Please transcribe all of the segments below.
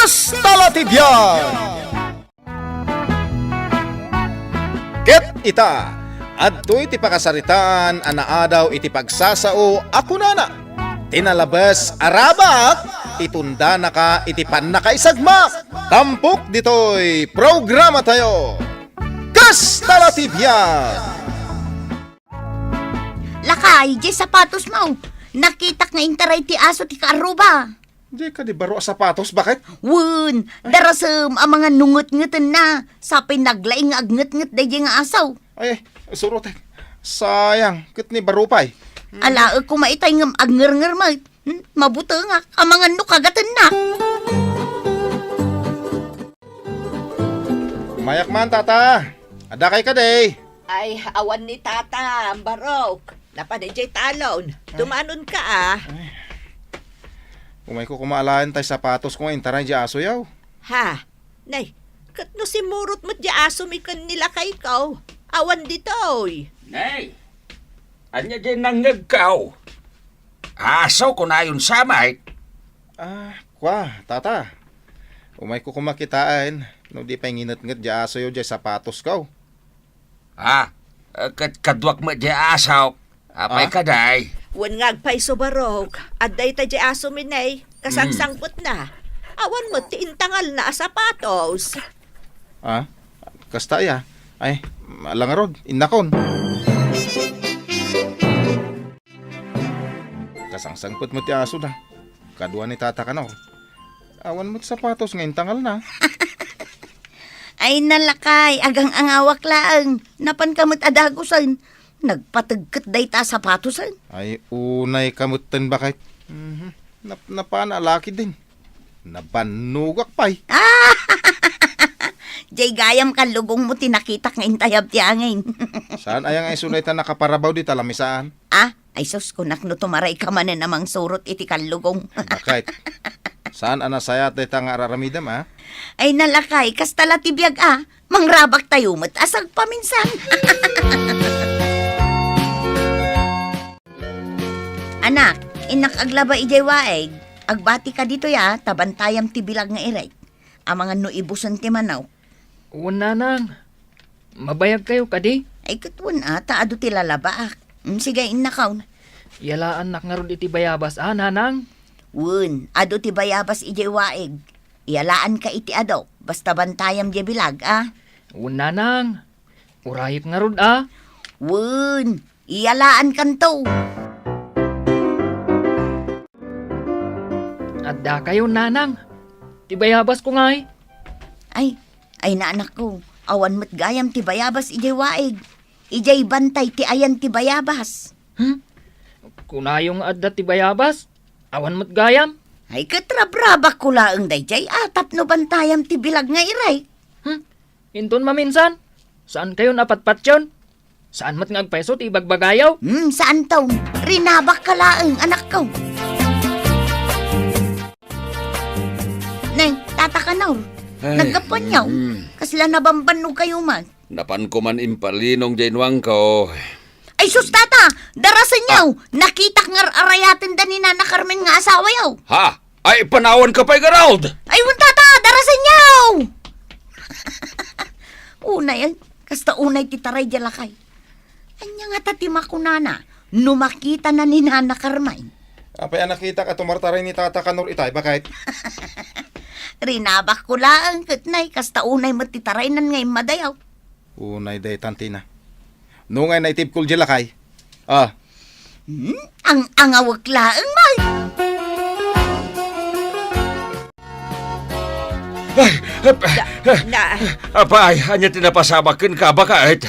Kastalatibyan! Ket ita, adto iti pakasaritaan anaadaw iti pagsasao ako nana. Tinalabas arabak, itunda na ka iti pannakaisagmak. Tampok ditoy programa tayo. Kastalatibyan! Lakay, di sapatos mo. Nakitak nga intaray ti aso ti kaaruba. Di ka di baro sapatos, bakit? Wun, darasam ang mga nungot-ngutan na. Sapay naglaing agngot-ngot day nga asaw. Ay, surotek. Sayang, kit ni barupay. Ala, kung maitay nga agnger-nger mo. Mabuto nga, ang mga nukagatan na. Mayak man, tata. Ada kay ka day. Ay, awan ni Tata, Barok. Napanijay talon. Tumanon ka ah. Umay ko kumaalaan tay sapatos ko ngayon, taray di aso yaw. Ha? Nay, katno si Murot mo di aso mi kan nila kay ikaw. Awan ditoy. Nay, anya din nang nagkaw. Asaw ko na yun samay. Kwa, tata. Umay ko kumakitaan. No di pa nginat-ngat di aso yaw di sapatos kaw. Kadwak mo di asaw. Apay kaday. Wan ngagpay so Barok. Aday ta di aso mi nay. Kasangsangpot na. Awan mo ti intangal na sapatos. Kasta ya. Ay, malangarod, innakon. Kasangsangpot mo ti aso na. Kadwa ni tata ka na. Awan mo ti sapatos ngayon tangal na. Ay nalakay, agang angawak laang. Napan kamot adagusan. Nagpatagkat day ta sapatosan. Ay, unay kamutan bakit? Napanalaki din. Nabanugak pa'y. Jay gayam ka lugong mo tinakitak nga intayab ti angin. Saan ayang ay sunay ta nakaparabaw di talamisaan? Ay sus, kunak no tumaray ka man na namang surot iti kalugong. Bakit? Saan anasaya tayo nga araramidam, Ay nalakay, kastala tibiyag mangrabak tayo mat asag paminsan. Anak, inak aglaba ijay waeg. Agbati ka dito ya, tabantayam ti bilag nga iray. Ang mga nuibusan ti manaw. Una nang. Mabayag kayo kadi. Ay katwan taado ti lalabaak. Sige, inakaw. Yalaan nak nga ron iti bayabas, nanang. Wun, ado ti bayabas ijay waeg. Iyalaan ka iti ado, basta bantayam di bilag, Una nang. Urayip nga ron, Wun, iyalaan kanto. Adda kayo, nanang. Ti bayabas ko nga Ay naanak ko, awan mo't gayam ti bayabas ijay waeg. Ijay bantay ti ayan ti bayabas. Kunayong adda ti bayabas. Awan mo't gayam. Ay katrabrabak ko laang dayjay atap no bantayam ti bilag nga iray. Inton maminsan. Saan kayo napatpat yun? Saan mo't ngagpeso ti bagbagayaw? Saan taon? Rinabak ka laang anak ko. Nay, tatakanaw. Nagkapanyaw. Kasla nabambanog kayo man. Napan ko man impalinong jainwang ko. Ay sus tata, darasan yaw. Nakita nga arayatin da ni Nana Carmen nga asawa yaw. Ha? Ay, panawan ka pa'y Gerald! Ay wun tata, darasan yaw. Unay, kasta unay titaray jalakay. Anya nga tatima ko nana, numakita na ni Nana Carmen. Apay nakita ka tumartaray ni tata kanor itay, bakit? Rinabak ko lang, katnay, kasta unay matitaray nan ngay madayaw. Unay day tantina. Nungay na itip kul jilakay. Ang angawag laang mal. Apay, anya tinapasamakin ka bakit?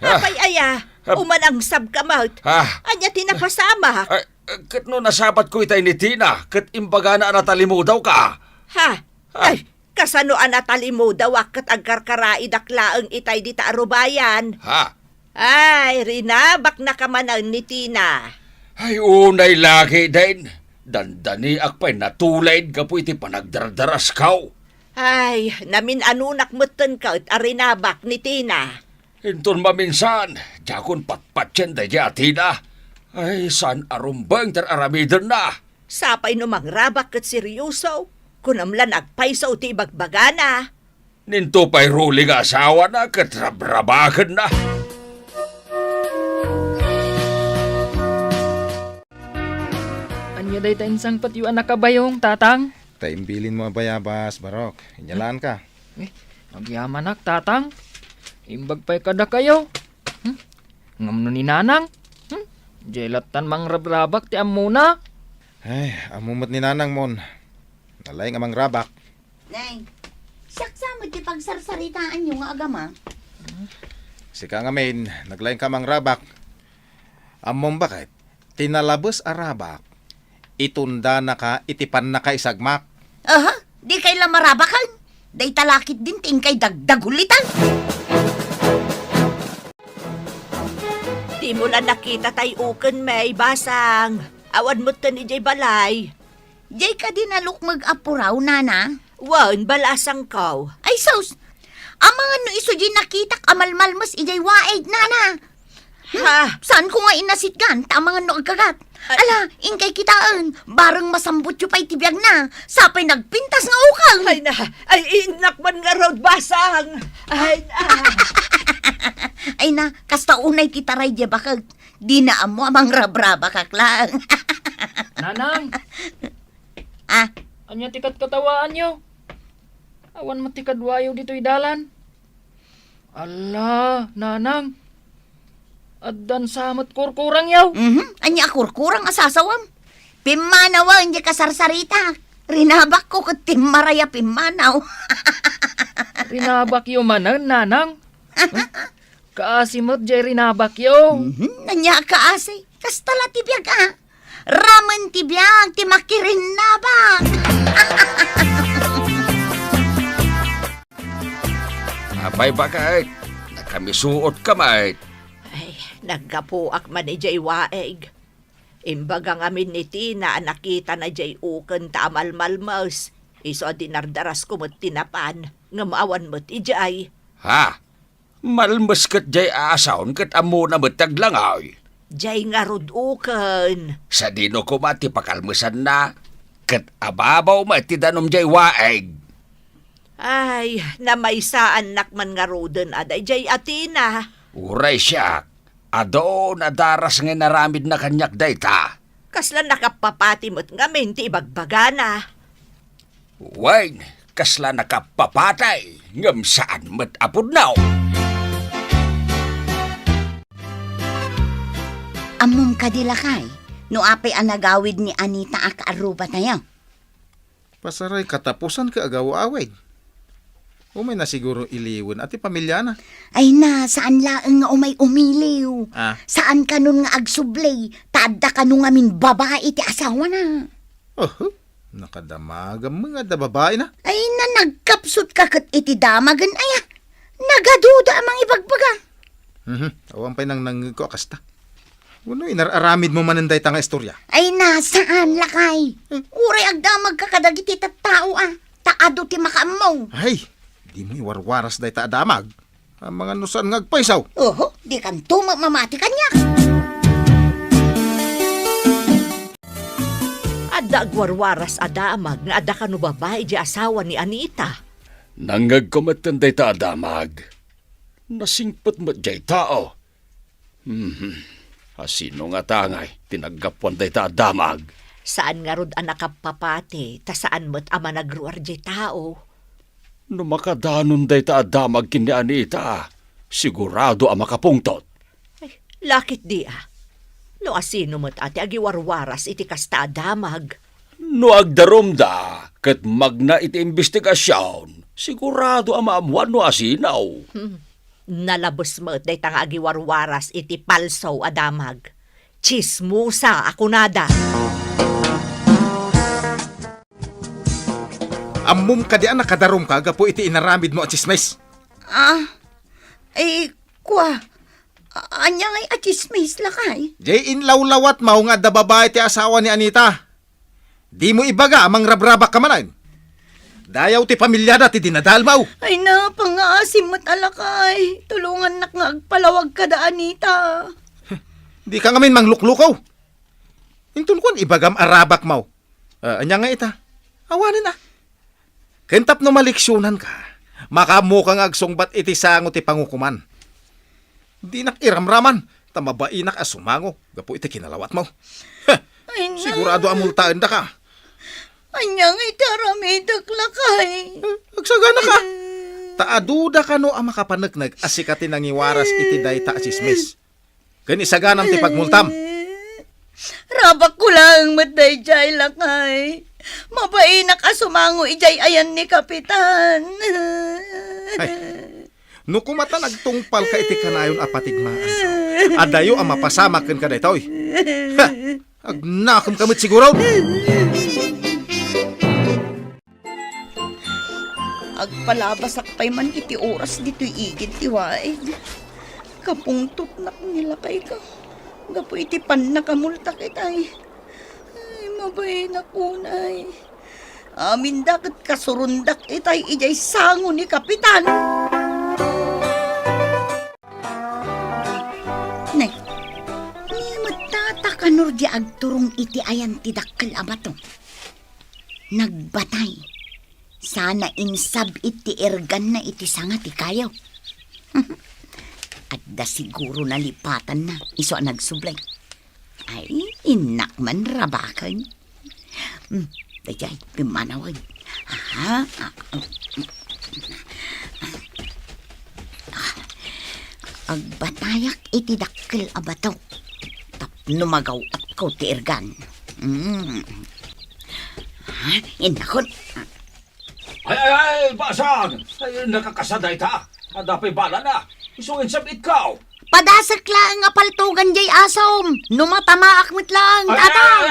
Napay aya, umanang sab ka maut. Anya tinapasama. Kat no nasabat ko itay ni Tina, kat imbaga na natalimudaw ka. Ay, kasano anatalimu daw kat agkarkarai daklaang itay di taarubayan. Ay, rinabak na kamanan ni Tina. Ay, unay lagi din. Dandani akpay natulaid ka po iti panagdardaras kaw. Ay, namin anunak mutan ka at arinabak ni Tina. Inton maminsan, jakon patpatyan da Tina. Ay, san arumbang tar aramidan na. Sapay no mangrabak kat seryoso. Kunamlan agpaisaw ti ibagbagana. Ninto pa'y ruli nga asawa na katrabrabakan na. Anya day ta insang patyuan na kabayong, tatang. Taimbilin mo ang bayabas, Barok. Inyalaan ka. Nagyaman nak, tatang. Imbag pa'y kada kayo. Ngamno ni nanang. Jelatan mang rabrabak ti amuna. Ay, amumot ni nanang mon. Nalay nga mang rabak. Nay, saksa mo ti pagsarsaritaan yung nga agama. Sika nga main, naglaing ka mang rabak. Among bakit? Tinalabos a rabak. Itunda na ka, itipan na ka isagmak. Aha, di kay lamarabakan. Day talakit din ting kay dagdagulitan. Di mo lang nakita tay uken may basang. Awan mo to ni Jay Balay. Jay ka din alukmag apuraw, nana. Wan, balasang kaw. Ay, sos. Ang mga no iso di nakitak amalmal mas ijay waed, nana. Ha? Saan ko nga inasitgan? Tamang no agkagat. Ala, ingkay kitaan. Barang masambot yu pa'y tibiyag na. Sapay nagpintas nga ukang. Ay na, ay inakman nga road basang. Ay na. Ay na, kasta unay titaray di bakag. Di na amo amang rabraba kaklang. Nanang, Ah, anya tikat katawaan nyo. Awan matikadwayo dito'y dalan. Ala, nanang. Addan samot kurkurang yaw. anya kurkurang asasawam. Pimanawa, hindi ka sarsarita. Rinabak ko kat timmaraya pimanaw. Rinabak yo manan, nanang. Kaasimot jay rinabak yo. Nanya ka ase. Kastala tibiyag ah. Ramen tibiyag, timakirin nabak. Apay ba kahit? Nakamisuot ka mait. Ay, naggapuak man ni Jay Waeg. Imbag ang amin ni Tina, nakita na Jay uken ta amalmalmas. Iso dinardaras ko mo't tinapan. Ngamawan mo't ijay. Ha? Malmas kat jay asaon kat amo na mataglangaw. Jay nga rod uken. Sa dino ko mati pakalmusan na. Kat ababaw mati danom jay waeg. Ay, namaysaan nakman nga roden aday Jay Atina. Uray siya. Ado na daras nga naramid na kanyak dayta. Kasla nakapapati mo't ngamin ti ibagbagana. Wain, kasla nakapapatay. Ngam saan mat apod now. Amom kadilakay. No apay anagawid ni Anita akaaruba tayo. Pasaray katapusan ka agaw-away. Umay na siguro iliwan at pamilya na. Ay na, saan laeng nga umay umiliw? Ah. Saan ka nun nga agsublay? Tada ka nun nga min babae ti asawa na. Oh, nakadamagang mga da babae na. Ay na, nagkapsot ka kat iti damagan ay ah. Nagaduda amang ibagbaga. Awan pa'y nang ko akasta. Uno, inararamid mo mananday tanga istorya. Ay na, saan lakay? Uray agdamag ka kadagiti tattao ah. Taado ti makaamaw. Ay, di mo iwarwaras day ta adamag. Ang mga nusan ngagpaisaw. Oho, di kan mamati kanya. Adda agwarwaras adamag nga adda kanu babae di asawa ni Anita. Nangag kumatanday ta adamag. Nasingpot mo jay tao. Asino nga tangay, tinaggapuan day ta adamag. Saan nga rod anak kapapati, ta saan mo't ama nagruar di tao. No makadanon day ta adamag kini Anita, sigurado ang makapungtot. Ay, lakit di ah. No asino mo't ati agiwarwaras iti kasta adamag. No agdarom da, kat magna iti investigasyon, sigurado ang maamuan no asinaw. Nalabos mo't day tanga agiwarwaras iti palso adamag. Chismusa ako nada. Amum ka diyan nakadarom ka, gapo iti inaramid mo at chismes. Kwa. Anya ngay achismis lakay. Jay inlawlawat mao nga da babae ti asawa ni Anita. Di mo ibaga amang rabrabak ka manan. Dayaw ti pamilyada ti dinadalmaw. Ay na, pangaasim mo't alakay. Tulungan nak nga agpalawag ka da Anita. Di ka ngamin mangluklukaw. Intun kon ibagam arabak maw. Anya nga ita. Awanin na. Kentap no maliksyonan ka, makamukang agsungbat iti sango ti pangukuman. Di nakiramraman, tamabainak asumango, gapo iti kinalawat mo. Ay na. Sigurado amultaan da ka. Anyang itaramidak lakay. Agsagana ka. Taaduda ka no ang makapanagnog asikatin ang iwaras iti dayta asismis. Kanisaganam ti pagmultam. Rabak ko lang matday jay lakay. Mabainak asumango ijay ayan ni Kapitan. Ay, no kumata nagtungpal ka iti kanayon apatigmaan ka. Adayo ang mapasama ken ka daytoy. Agnakam kamit siguro. Agpalabasak pa'y man iti oras dito'y igid ti waig. Kapungtot nak nila kay ka. Gapo iti pan nakamulta kitay. Ay, mabay na kunay. Amin dakat kasurundak itay ijay sango ni Kapitan. Nay, ni matatakanor di agturong iti ayan ti dakkel abato. Nagbatay. Sana insab iti ergan na iti sanga ti kayaw. At da siguro nalipatan na iso ang nagsublay. Ay, inak man rabakan. Dayay, pimanawag. Aha. Agbatayak iti dakkel abato. Tapno magaw at ko ti ergan. Inakon. Ay, basag! Ay, nakakasaday ta. Dapay bala na. Isungin sabit ka. Padasak lang nga paltugan jay asom. Numatamaak mit lang, tatang.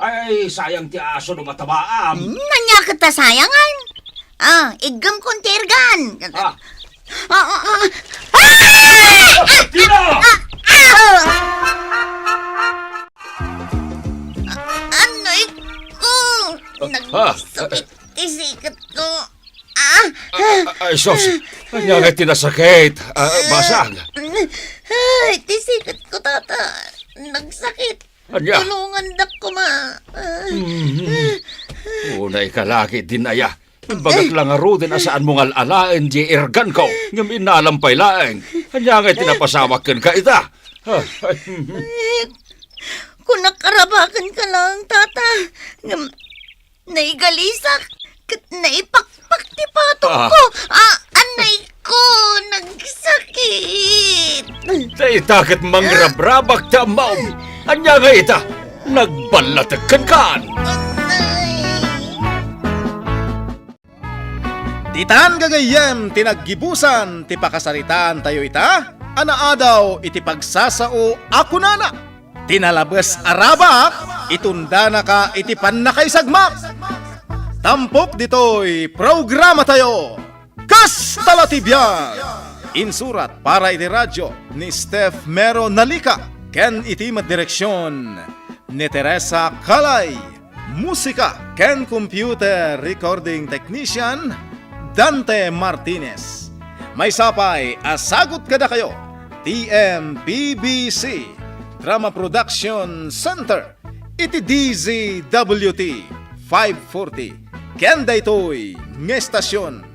Ay, sayang ti aso no matamaam. Nanya kita sayangan. Igam kong tirgan. Tino! Anoy ko. Nagsakit isikat ko. Ay, sos. Kanya nga tinasakit. Basag. Ay, tisikat ko, tata. Nagsakit. Anya? Tulungan dak ko, ma. Unay kalaki din aya. Bagak lang aro din asaan mong alalain di ergan ko. Ngam inalampay laeng. Kanya nga tinapasawak ka ita. Kung nakarabakan ka lang, tata. Naigalisak. Naipakpak ti patong ko. Anay ko. Nagsakit. Itakit mangrabrabak ta maum. Anya nga ita. Nagbalatagkan kan. Titan gagayem tinaggibusan ti pakasaritaan tayo ita. Anaadaw iti pagsasao ako nana. Tinalabas arabak itunda na ka iti pannakaisagmak. Tampok ditoy programa tayo. Kastalatibyan. Insurat para iti radyo ni Steph Mero Nalika. Ken iti direksyon ni Teresa Kalay. Musika ken computer recording technician Dante Martinez. May sapay asagot kada kayo. TMPBC Drama Production Center. Iti DZWT 540 Kenda ito'y ngestasyon.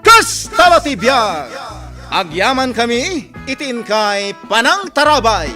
Kastalatibyan! Agyaman kami, itin kay Panang Tarabay.